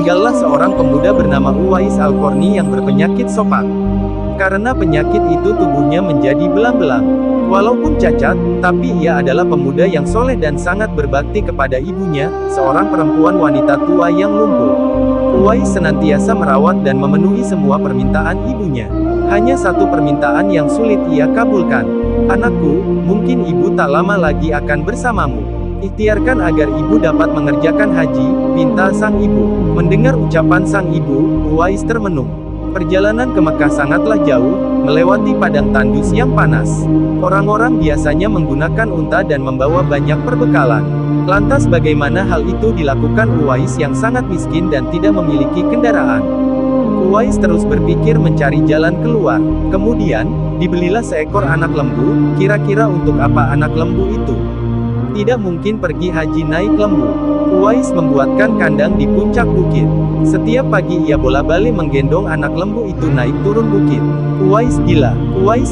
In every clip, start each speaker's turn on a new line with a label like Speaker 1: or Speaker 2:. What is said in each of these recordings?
Speaker 1: tinggallah seorang pemuda bernama Uwais Al-Qarni yang berpenyakit sopak. Karena penyakit itu tubuhnya menjadi belang-belang. Walaupun cacat, tapi ia adalah pemuda yang soleh dan sangat berbakti kepada ibunya, seorang perempuan wanita tua yang lumpuh. Uwais senantiasa merawat dan memenuhi semua permintaan ibunya. Hanya satu permintaan yang sulit ia kabulkan. "Anakku, mungkin ibu tak lama lagi akan bersamamu. Ikhtiarkan agar ibu dapat mengerjakan haji," pinta sang ibu. Mendengar ucapan sang ibu, Uwais termenung. Perjalanan ke Mekah sangatlah jauh, melewati padang tandus yang panas. Orang-orang biasanya menggunakan unta dan membawa banyak perbekalan. Lantas bagaimana hal itu dilakukan Uwais yang sangat miskin dan tidak memiliki kendaraan? Uwais terus berpikir mencari jalan keluar. Kemudian, dibelilah seekor anak lembu. Kira-kira untuk apa anak lembu itu? Tidak mungkin pergi haji naik lembu. Uwais membuatkan kandang di puncak bukit. Setiap pagi ia bola-balik menggendong anak lembu itu naik turun bukit. Uwais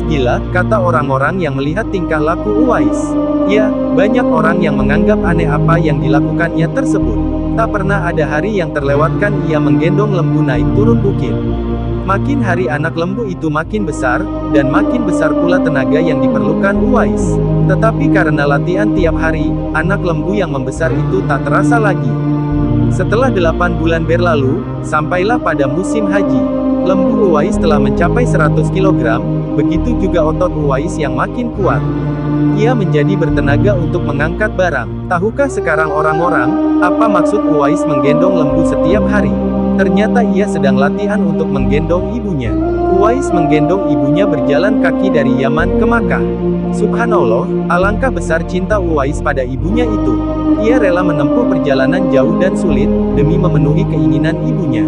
Speaker 1: gila, kata orang-orang yang melihat tingkah laku Uwais. Ya, banyak orang yang menganggap aneh apa yang dilakukannya tersebut. Tak pernah ada hari yang terlewatkan ia menggendong lembu naik turun bukit. Makin hari anak lembu itu makin besar, dan makin besar pula tenaga yang diperlukan Uwais. Tetapi karena latihan tiap hari, anak lembu yang membesar itu tak terasa lagi. Setelah 8 bulan berlalu, sampailah pada musim haji. Lembu Uwais telah mencapai 100 kg, begitu juga otot Uwais yang makin kuat. Ia menjadi bertenaga untuk mengangkat barang. Tahukah sekarang orang-orang, apa maksud Uwais menggendong lembu setiap hari? Ternyata ia sedang latihan untuk menggendong ibunya. Uwais menggendong ibunya berjalan kaki dari Yaman ke Makkah. Subhanallah, alangkah besar cinta Uwais pada ibunya itu. Ia rela menempuh perjalanan jauh dan sulit, demi memenuhi keinginan ibunya.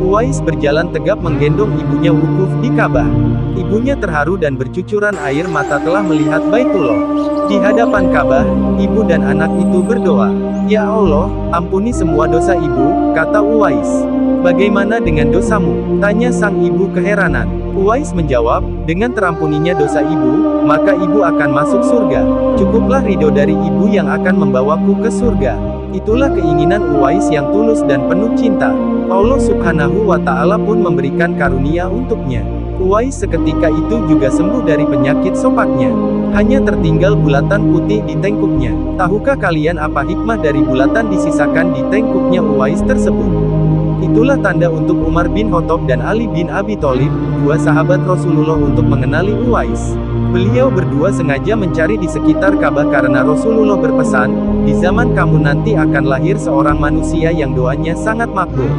Speaker 1: Uwais berjalan tegap menggendong ibunya wukuf di Ka'bah. Ibunya terharu dan bercucuran air mata telah melihat Baitullah. Di hadapan Ka'bah, ibu dan anak itu berdoa. "Ya Allah, ampuni semua dosa ibu," kata Uwais. "Bagaimana dengan dosamu?" tanya sang ibu keheranan. Uwais menjawab, "Dengan terampuninya dosa ibu, maka ibu akan masuk surga. Cukuplah ridho dari ibu yang akan membawaku ke surga." Itulah keinginan Uwais yang tulus dan penuh cinta. Allah Subhanahu wa Ta'ala pun memberikan karunia untuknya. Uwais seketika itu juga sembuh dari penyakit sopaknya. Hanya tertinggal bulatan putih di tengkuknya. Tahukah kalian apa hikmah dari bulatan disisakan di tengkuknya Uwais tersebut? Itulah tanda untuk Umar bin Khattab dan Ali bin Abi Thalib, dua sahabat Rasulullah, untuk mengenali Uwais. Beliau berdua sengaja mencari di sekitar Ka'bah karena Rasulullah berpesan, "Di zaman kamu nanti akan lahir seorang manusia yang doanya sangat makbul.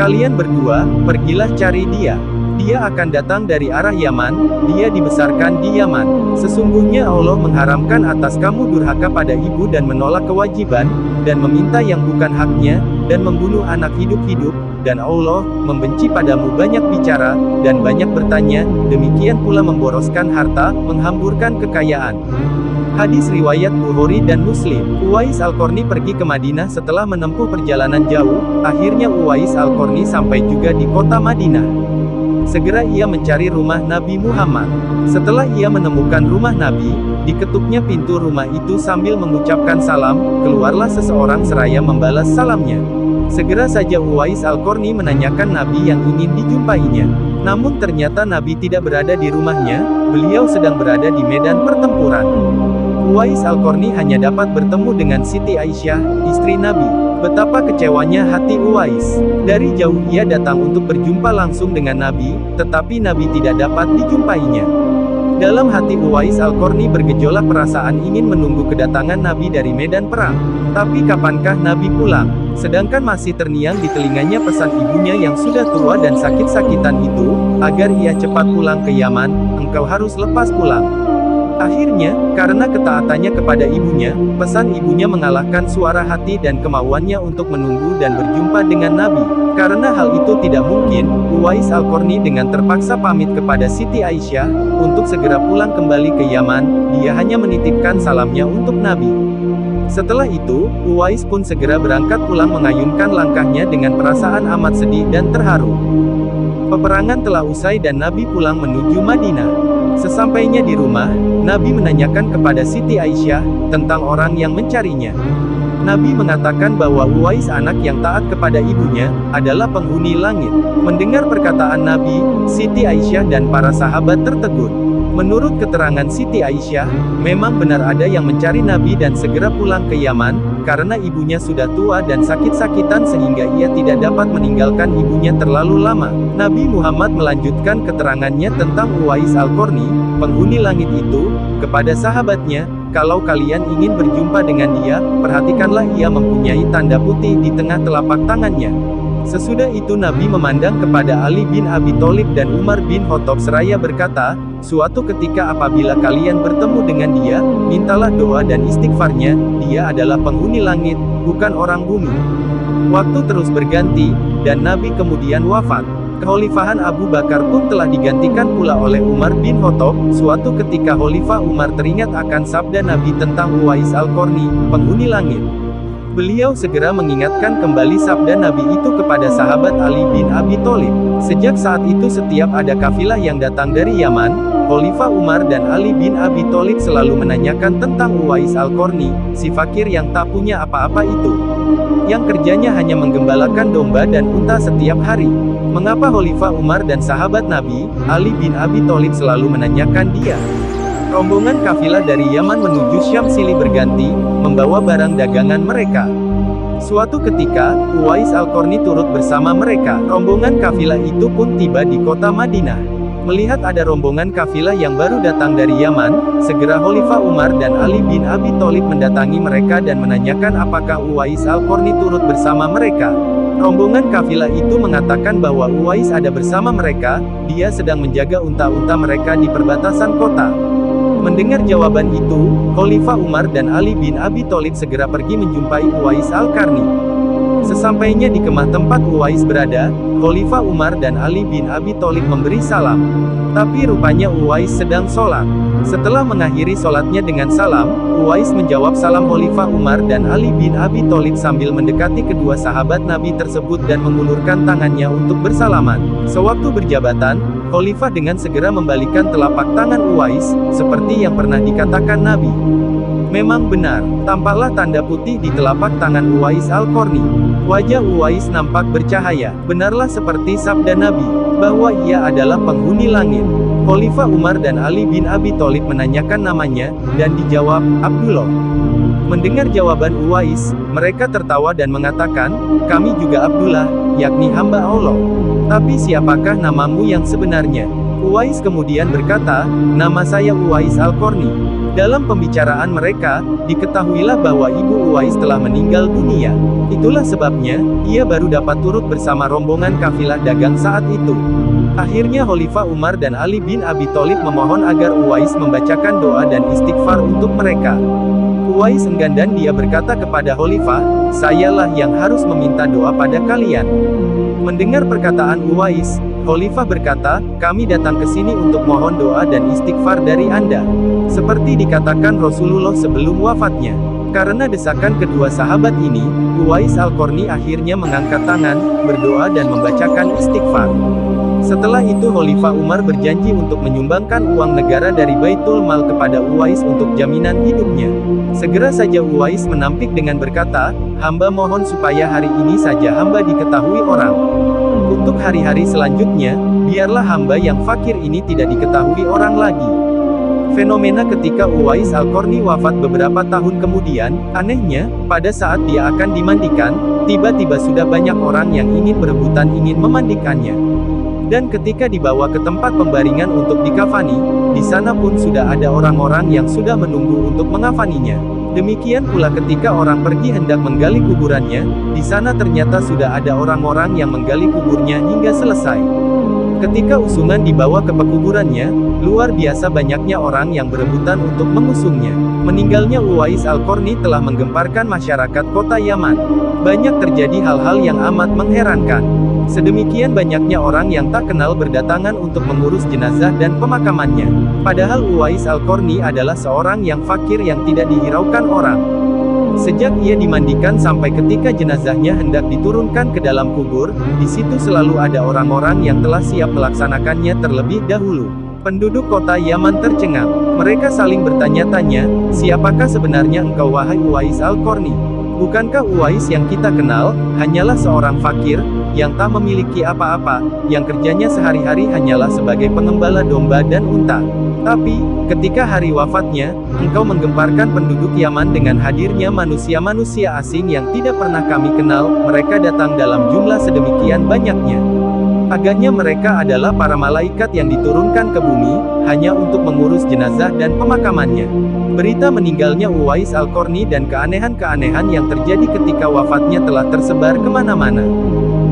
Speaker 1: Kalian berdua, pergilah cari dia. Dia akan datang dari arah Yaman, dia dibesarkan di Yaman. Sesungguhnya Allah mengharamkan atas kamu durhaka pada ibu dan menolak kewajiban, dan meminta yang bukan haknya, dan membunuh anak hidup-hidup, dan Allah membenci padamu banyak bicara, dan banyak bertanya, demikian pula memboroskan harta, menghamburkan kekayaan." Hadis riwayat Bukhari dan Muslim. Uwais Al-Qarni pergi ke Madinah setelah menempuh perjalanan jauh. Akhirnya Uwais Al-Qarni sampai juga di kota Madinah. Segera ia mencari rumah Nabi Muhammad. Setelah ia menemukan rumah Nabi, diketuknya pintu rumah itu sambil mengucapkan salam. Keluarlah seseorang seraya membalas salamnya. Segera saja Uwais Al-Qarni menanyakan Nabi yang ingin dijumpainya. Namun ternyata Nabi tidak berada di rumahnya, beliau sedang berada di medan pertempuran. Uwais Al-Qarni hanya dapat bertemu dengan Siti Aisyah, istri Nabi. Betapa kecewanya hati Uwais. Dari jauh ia datang untuk berjumpa langsung dengan Nabi, tetapi Nabi tidak dapat dijumpainya. Dalam hati Uwais Al-Qarni bergejolak perasaan ingin menunggu kedatangan Nabi dari medan perang. Tapi kapankah Nabi pulang? Sedangkan masih terngiang di telinganya pesan ibunya yang sudah tua dan sakit-sakitan itu, agar ia cepat pulang ke Yaman, "Engkau harus lepas pulang." Akhirnya, karena ketaatannya kepada ibunya, pesan ibunya mengalahkan suara hati dan kemauannya untuk menunggu dan berjumpa dengan Nabi. Karena hal itu tidak mungkin, Uwais Al-Qarni dengan terpaksa pamit kepada Siti Aisyah, untuk segera pulang kembali ke Yaman. Dia hanya menitipkan salamnya untuk Nabi. Setelah itu, Uwais pun segera berangkat pulang mengayunkan langkahnya dengan perasaan amat sedih dan terharu. Peperangan telah usai dan Nabi pulang menuju Madinah. Sesampainya di rumah, Nabi menanyakan kepada Siti Aisyah tentang orang yang mencarinya. Nabi mengatakan bahwa Uwais anak yang taat kepada ibunya, adalah penghuni langit. Mendengar perkataan Nabi, Siti Aisyah dan para sahabat tertegun. Menurut keterangan Siti Aisyah, memang benar ada yang mencari Nabi dan segera pulang ke Yaman, karena ibunya sudah tua dan sakit-sakitan sehingga ia tidak dapat meninggalkan ibunya terlalu lama. Nabi Muhammad melanjutkan keterangannya tentang Uwais Al-Qarni, penghuni langit itu, kepada sahabatnya, kalau kalian ingin berjumpa dengan dia, perhatikanlah ia mempunyai tanda putih di tengah telapak tangannya. Sesudah itu Nabi memandang kepada Ali bin Abi Thalib dan Umar bin Khattab seraya berkata, suatu ketika apabila kalian bertemu dengan dia, mintalah doa dan istighfarnya, dia adalah penghuni langit, bukan orang bumi. Waktu terus berganti, dan Nabi kemudian wafat. Kekhalifahan Abu Bakar pun telah digantikan pula oleh Umar bin Khattab. Suatu ketika Khalifah Umar teringat akan sabda Nabi tentang Uwais Al-Qarni, penghuni langit. Beliau segera mengingatkan kembali sabda Nabi itu kepada sahabat Ali bin Abi Thalib. Sejak saat itu setiap ada kafilah yang datang dari Yaman, Khalifah Umar dan Ali bin Abi Thalib selalu menanyakan tentang Uwais Al-Qarni, si fakir yang tak punya apa-apa itu. Yang kerjanya hanya menggembalakan domba dan unta setiap hari. Mengapa Khalifah Umar dan sahabat Nabi, Ali bin Abi Thalib selalu menanyakan dia? Rombongan kafilah dari Yaman menuju Syam silih berganti, membawa barang dagangan mereka. Suatu ketika, Uwais Al-Qarni turut bersama mereka. Rombongan kafilah itu pun tiba di kota Madinah. Melihat ada rombongan kafilah yang baru datang dari Yaman, segera Khalifah Umar dan Ali bin Abi Thalib mendatangi mereka dan menanyakan apakah Uwais Al-Qarni turut bersama mereka. Rombongan kafilah itu mengatakan bahwa Uwais ada bersama mereka, dia sedang menjaga unta-unta mereka di perbatasan kota. Mendengar jawaban itu, Khalifah Umar dan Ali bin Abi Thalib segera pergi menjumpai Uwais Al-Qarni. Sesampainya di kemah tempat Uwais berada, Khalifah Umar dan Ali bin Abi Thalib memberi salam. Tapi rupanya Uwais sedang sholat. Setelah mengakhiri sholatnya dengan salam, Uwais menjawab salam Khalifah Umar dan Ali bin Abi Thalib sambil mendekati kedua sahabat Nabi tersebut dan mengulurkan tangannya untuk bersalaman. Sewaktu berjabatan, Khalifah dengan segera membalikan telapak tangan Uwais, seperti yang pernah dikatakan Nabi. Memang benar, tampaklah tanda putih di telapak tangan Uwais Al-Qarni. Wajah Uwais nampak bercahaya, benarlah seperti sabda Nabi, bahwa ia adalah penghuni langit. Khalifah Umar dan Ali bin Abi Thalib menanyakan namanya, dan dijawab, Abdullah. Mendengar jawaban Uwais, mereka tertawa dan mengatakan, kami juga Abdullah, yakni hamba Allah. Tapi siapakah namamu yang sebenarnya? Uwais kemudian berkata, nama saya Uwais Al-Qarni. Dalam pembicaraan mereka, diketahuilah bahwa ibu Uwais telah meninggal dunia. Itulah sebabnya, ia baru dapat turut bersama rombongan kafilah dagang saat itu. Akhirnya Khalifah Umar dan Ali bin Abi Thalib memohon agar Uwais membacakan doa dan istighfar untuk mereka. Uwais enggan dan dia berkata kepada Khalifah, sayalah yang harus meminta doa pada kalian. Mendengar perkataan Uwais, Khalifah berkata, kami datang ke sini untuk mohon doa dan istighfar dari Anda. Seperti dikatakan Rasulullah sebelum wafatnya. Karena desakan kedua sahabat ini, Uwais Al-Qarni akhirnya mengangkat tangan, berdoa dan membacakan istighfar. Setelah itu Khalifah Umar berjanji untuk menyumbangkan uang negara dari Baitul Mal kepada Uwais untuk jaminan hidupnya. Segera saja Uwais menampik dengan berkata, hamba mohon supaya hari ini saja hamba diketahui orang. Untuk hari-hari selanjutnya, biarlah hamba yang fakir ini tidak diketahui orang lagi. Fenomena ketika Uwais Al-Qarni wafat beberapa tahun kemudian, anehnya, pada saat dia akan dimandikan, tiba-tiba sudah banyak orang yang ingin berebutan ingin memandikannya. Dan ketika dibawa ke tempat pembaringan untuk dikafani, di sana pun sudah ada orang-orang yang sudah menunggu untuk mengafaninya. Demikian pula ketika orang pergi hendak menggali kuburannya, di sana ternyata sudah ada orang-orang yang menggali kuburnya hingga selesai. Ketika usungan dibawa ke pekuburannya, luar biasa banyaknya orang yang berebutan untuk mengusungnya. Meninggalnya Uwais Al-Qarni telah menggemparkan masyarakat kota Yaman. Banyak terjadi hal-hal yang amat mengherankan. Sedemikian banyaknya orang yang tak kenal berdatangan untuk mengurus jenazah dan pemakamannya. Padahal Uwais Al-Qarni adalah seorang yang fakir yang tidak dihiraukan orang. Sejak ia dimandikan sampai ketika jenazahnya hendak diturunkan ke dalam kubur, di situ selalu ada orang-orang yang telah siap melaksanakannya terlebih dahulu. Penduduk kota Yaman tercengang. Mereka saling bertanya-tanya, siapakah sebenarnya engkau wahai Uwais Al-Qarni? Bukankah Uwais yang kita kenal, hanyalah seorang fakir, yang tak memiliki apa-apa, yang kerjanya sehari-hari hanyalah sebagai pengembala domba dan unta. Tapi, ketika hari wafatnya, engkau menggemparkan penduduk Yaman dengan hadirnya manusia-manusia asing yang tidak pernah kami kenal, mereka datang dalam jumlah sedemikian banyaknya. Agaknya mereka adalah para malaikat yang diturunkan ke bumi, hanya untuk mengurus jenazah dan pemakamannya. Berita meninggalnya Uwais Al-Qarni dan keanehan-keanehan yang terjadi ketika wafatnya telah tersebar kemana-mana.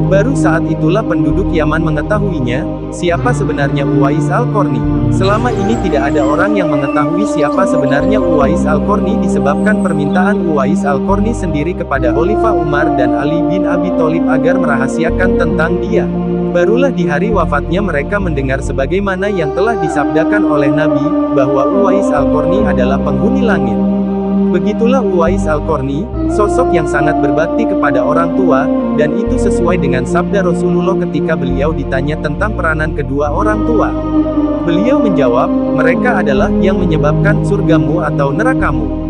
Speaker 1: Baru saat itulah penduduk Yaman mengetahuinya, siapa sebenarnya Uwais Al-Qarni. Selama ini tidak ada orang yang mengetahui siapa sebenarnya Uwais Al-Qarni disebabkan permintaan Uwais Al-Qarni sendiri kepada Khalifah Umar dan Ali bin Abi Thalib agar merahasiakan tentang dia. Barulah di hari wafatnya mereka mendengar sebagaimana yang telah disabdakan oleh Nabi, bahwa Uwais Al-Qarni adalah penghuni langit. Begitulah Uwais Al-Qarni, sosok yang sangat berbakti kepada orang tua, dan itu sesuai dengan sabda Rasulullah ketika beliau ditanya tentang peranan kedua orang tua. Beliau menjawab, mereka adalah yang menyebabkan surgamu atau nerakamu.